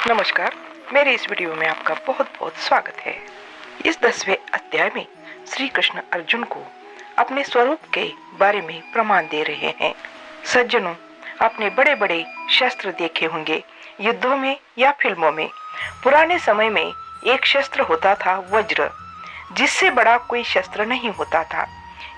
नमस्कार, मेरे इस वीडियो में आपका बहुत बहुत स्वागत है। इस 10वें अध्याय में श्री कृष्ण अर्जुन को अपने स्वरूप के बारे में प्रमाण दे रहे हैं। सज्जनों, आपने बड़े बड़े शस्त्र देखे होंगे युद्धों में या फिल्मों में। पुराने समय में एक शस्त्र होता था वज्र, जिससे बड़ा कोई शस्त्र नहीं होता था।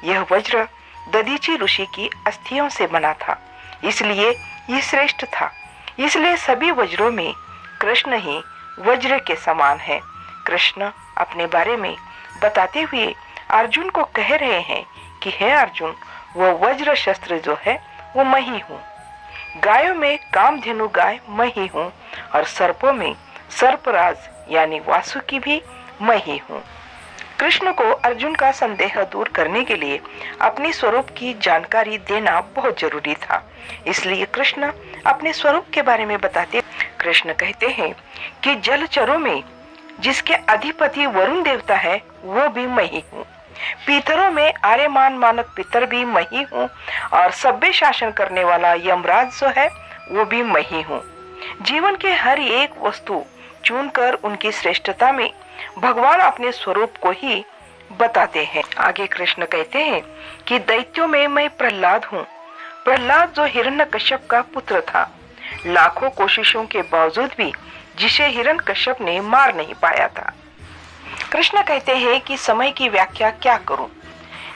यह वज्र दधीचि ऋषि की अस्थियों से बना था, इसलिए यह श्रेष्ठ था। इसलिए सभी वज्रों में कृष्ण ही वज्र के समान है। कृष्ण अपने बारे में बताते हुए अर्जुन को कह रहे हैं कि हे अर्जुन, वो वज्र शस्त्र जो है वो मैं ही हूँ। गायों में कामधेनु गाय मैं ही हूँ और सर्पों में सर्पराज यानी वासुकी भी मैं ही हूँ। कृष्ण को अर्जुन का संदेह दूर करने के लिए अपने स्वरूप की जानकारी देना बहुत जरूरी था। इसलिए कृष्ण अपने स्वरूप के बारे में बताते कृष्ण कहते हैं कि जलचरों में जिसके अधिपति वरुण देवता है वो भी मैं ही हूँ। पितरों में आर्यमान मानक पितर भी मैं ही हूँ और सभ्य शासन करने वाला यमराज जो है वो भी मैं ही हूँ। जीवन के हर एक वस्तु चुनकर उनकी श्रेष्ठता में भगवान अपने स्वरूप को ही बताते हैं। आगे कृष्ण कहते हैं कि दैत्यों में मैं प्रहलाद हूँ। प्रहलाद जो हिरण्यकश्यप का पुत्र था, लाखों कोशिशों के बावजूद भी जिसे हिरण्यकश्यप ने मार नहीं पाया था। कृष्ण कहते हैं कि समय की व्याख्या क्या करूं?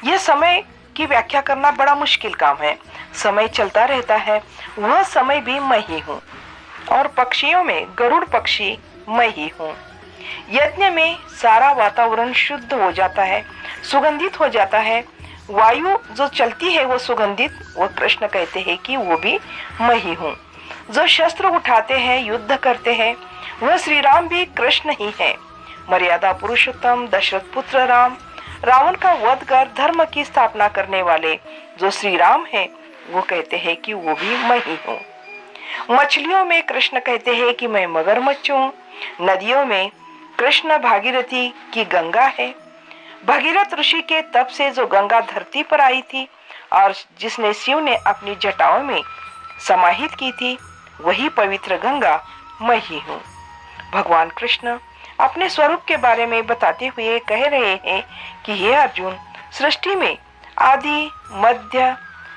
यह समय की व्याख्या करना बड़ा मुश्किल काम है। समय चलता रहता है, वह समय भी मैं ही हूँ। और पक्षियों में गरुड़ पक्षी मैं ही हूँ। यज्ञ में सारा वातावरण शुद्ध हो जाता है, सुगंधित हो जाता है। वायु जो चलती है वो सुगंधित, वो कृष्ण कहते हैं कि वो भी मैं ही हूँ। जो शस्त्र उठाते हैं, युद्ध करते हैं, वह श्री राम भी कृष्ण ही है। मर्यादा पुरुषोत्तम दशरथ पुत्र राम, रावण का वध कर धर्म की स्थापना करने वाले जो श्री राम है, वो कहते हैं कि वो भी मैं ही हूँ। मछलियों में कृष्ण कहते हैं कि मैं मगरमच्छ हूँ। नदियों में कृष्ण भागीरथी की गंगा है। भगीरथ ऋषि के तप से जो गंगा धरती पर आई थी और जिसने शिव ने अपनी जटाओं में समाहित की थी, वही पवित्र गंगा मैं ही हूँ। भगवान कृष्ण अपने स्वरूप के बारे में बताते हुए कह रहे हैं कि हे अर्जुन, सृष्टि में आदि, मध्य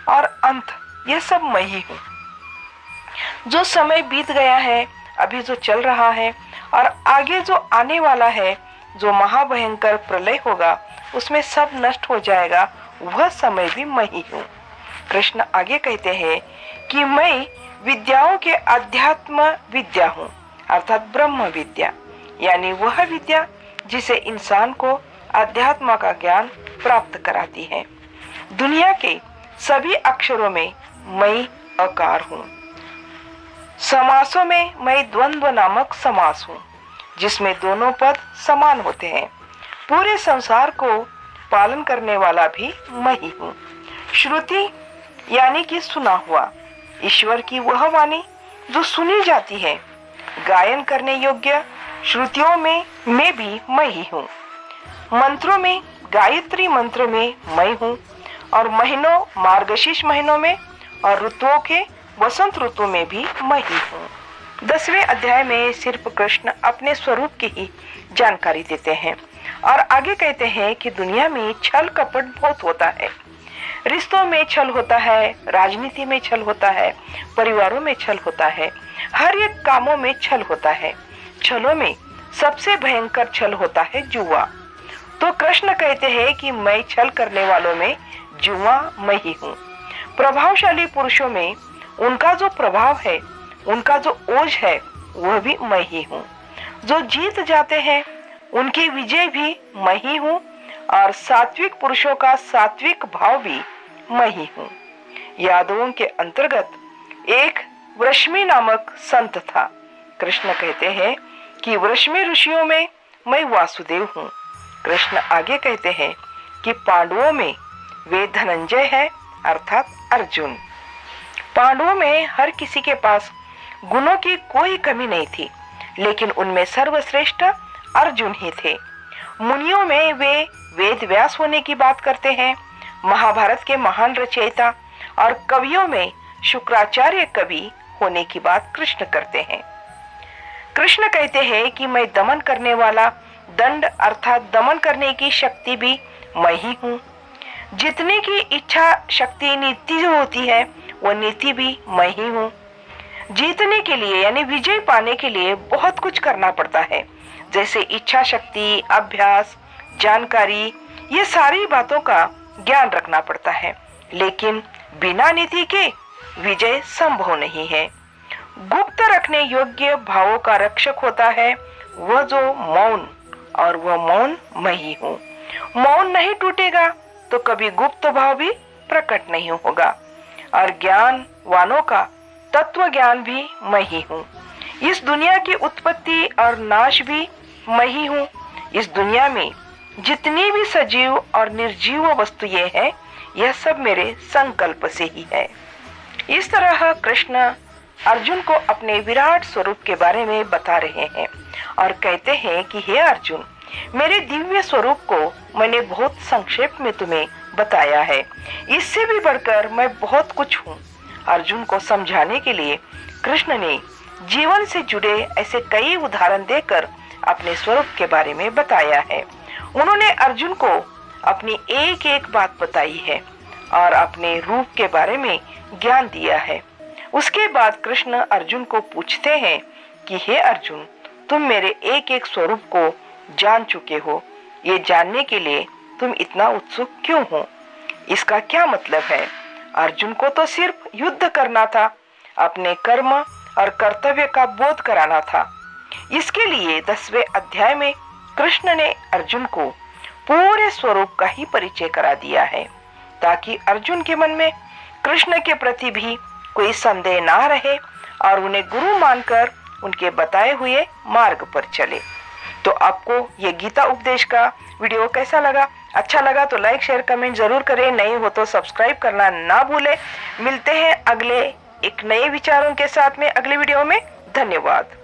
और अंत ये सब मैं ही हूँ। जो समय बीत गया है, अभी जो चल रहा है और आगे जो आने वाला है, जो महाभयंकर प्रलय होगा, उसमें सब नष्ट हो जाएगा, वह समय भी मैं ही हूँ। कृष्ण आगे कहते हैं कि मैं विद्याओं के अध्यात्म विद्या हूँ, अर्थात ब्रह्म विद्या, यानी वह विद्या जिसे इंसान को अध्यात्म का ज्ञान प्राप्त कराती है। दुनिया के सभी अक्षरों में मैं अकार हूँ। समासों में मैं द्वंद्व नामक समास हूँ, जिसमें दोनों पद समान होते हैं। पूरे संसार को पालन करने वाला भी मैं ही हूँ। श्रुति यानी कि सुना हुआ, ईश्वर की वह वाणी जो सुनी जाती है। गायन करने योग्य श्रुतियों में भी मैं ही हूँ। मंत्रों में गायत्री मंत्र में मैं हूँ और महीनों मार्गशीर्ष महीनों में और ऋतुओं के वसंत ऋतु में भी मैं ही हूँ। 10वें अध्याय में सिर्फ कृष्ण अपने स्वरूप की ही जानकारी देते हैं और आगे कहते हैं कि दुनिया में छल कपट बहुत होता है। रिश्तों में छल होता है, राजनीति में छल होता है, परिवारों में छल होता है, हर एक कामों में छल होता है। छलों में सबसे भयंकर छल होता है जुआ। तो कृष्ण कहते हैं कि मैं छल करने वालों में जुआ मैं ही हूँ। प्रभावशाली पुरुषों में उनका जो प्रभाव है, उनका जो ओज है, वह भी मैं ही हूँ। जो जीत जाते हैं उनकी विजय भी मैं ही हूँ और सात्विक पुरुषों का सात्विक भाव भी मैं ही हूँ। यादवों के अंतर्गत एक वृष्मि नामक संत था। कृष्ण कहते हैं कि वृष्मि ऋषियों में मैं वासुदेव हूँ। कृष्ण आगे कहते हैं कि पांडवों में वे धनंजय है, अर्थात अर्जुन। पांडवों में हर किसी के पास गुणों की कोई कमी नहीं थी, लेकिन उनमें सर्वश्रेष्ठ अर्जुन ही थे। मुनियों में वे वेद व्यास होने की बात करते हैं। महाभारत के महान रचयिता और कवियों में शुक्राचार्य कवि होने की बात कृष्ण करते हैं। कृष्ण कहते हैं कि मैं दमन करने वाला, दंड अर्थात दमन करने की शक्ति भी मैं ही हूँ। जीतने की इच्छा शक्ति नीति जो होती है वो नीति भी मैं ही हूँ। जीतने के लिए यानी विजय पाने के लिए बहुत कुछ करना पड़ता है, जैसे इच्छा शक्ति, अभ्यास, जानकारी, ये सारी बातों का ज्ञान रखना पड़ता है। लेकिन बिना नीति के विजय संभव नहीं है। गुप्त रखने योग्य भावों का रक्षक होता है वह जो मौन, और वह मौन मैं ही हूँ। मौन नहीं टूटेगा तो कभी गुप्त भाव भी प्रकट नहीं होगा। और ज्ञान वानों का तत्व ज्ञान भी मैं ही हूँ। इस दुनिया की उत्पत्ति और नाश भी मैं ही हूँ। इस दुनिया में जितनी भी सजीव और निर्जीव वस्तु ये है, यह सब मेरे संकल्प से ही है। इस तरह कृष्ण अर्जुन को अपने विराट स्वरूप के बारे में बता रहे हैं और कहते हैं कि हे अर्जुन, मेरे दिव्य स्वरूप को मैंने बहुत संक्षेप में तुम्हें बताया है। इससे भी बढ़कर मैं बहुत कुछ हूँ। अर्जुन को समझाने के लिए कृष्ण ने जीवन से जुड़े ऐसे कई उदाहरण देकर अपने स्वरूप के बारे में बताया है। उन्होंने अर्जुन को अपनी एक एक बात बताई है और अपने रूप के बारे में ज्ञान दिया है। उसके बाद कृष्ण अर्जुन को पूछते हैं कि हे अर्जुन, तुम मेरे एक एक स्वरूप को जान चुके हो, ये जानने के लिए तुम इतना उत्सुक क्यों हो? इसका क्या मतलब है? अर्जुन को तो सिर्फ युद्ध करना था, अपने कर्म और कर्तव्य का बोध कराना था। इसके लिए 10वें अध्याय में कृष्ण ने अर्जुन को पूरे स्वरूप का ही परिचय करा दिया है, ताकि अर्जुन के मन में कृष्ण के प्रति भी कोई संदेह ना रहे और उन्हें गुरु मानकर उनके बताए हुए मार्ग पर चले। तो आपको ये गीता उपदेश का वीडियो कैसा लगा? अच्छा लगा तो लाइक, शेयर, कमेंट जरूर करें। नए हो तो सब्सक्राइब करना ना भूलें। मिलते हैं अगले एक नए विचारों के साथ में अगले वीडियो में। धन्यवाद।